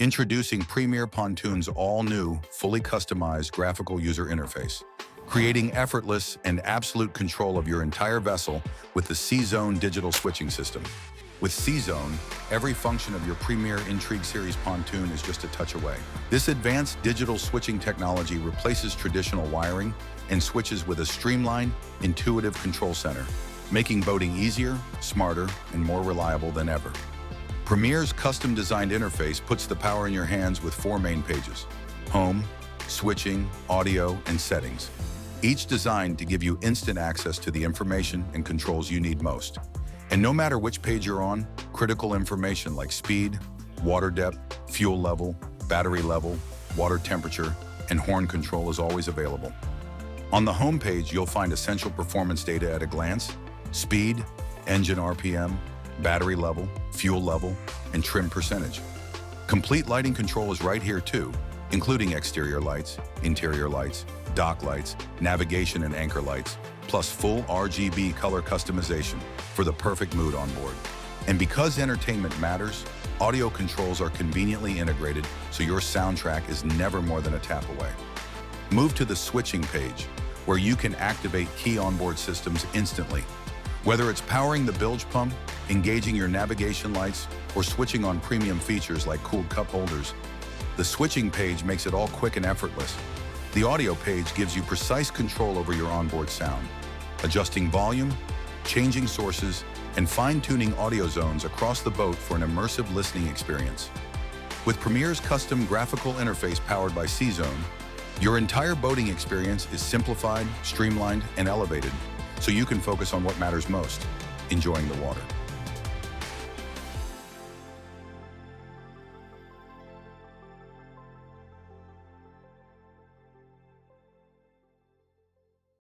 Introducing Premier Pontoon's all-new, fully customized graphical user interface, creating effortless and absolute control of your entire vessel with the CZone digital switching system. With CZone, every function of your Premier Intrigue series pontoon is just a touch away. This advanced digital switching technology replaces traditional wiring and switches with a streamlined, intuitive control center, making boating easier, smarter, and more reliable than ever. Premier's custom-designed interface puts the power in your hands with 4 main pages: home, switching, audio, and settings, each designed to give you instant access to the information and controls you need most. And no matter which page you're on, critical information like speed, water depth, fuel level, battery level, water temperature, and horn control is always available. On the home page, you'll find essential performance data at a glance: speed, engine RPM, battery level, fuel level, and trim percentage. Complete lighting control is right here too, including exterior lights, interior lights, dock lights, navigation and anchor lights, plus full RGB color customization for the perfect mood on board. And because entertainment matters, audio controls are conveniently integrated so your soundtrack is never more than a tap away. Move to the switching page, where you can activate key onboard systems instantly. Whether it's powering the bilge pump, engaging your navigation lights, or switching on premium features like cooled cup holders, the switching page makes it all quick and effortless. The audio page gives you precise control over your onboard sound, adjusting volume, changing sources, and fine-tuning audio zones across the boat for an immersive listening experience. With Premier's custom graphical interface powered by CZone, your entire boating experience is simplified, streamlined, and elevated, so you can focus on what matters most: enjoying the water.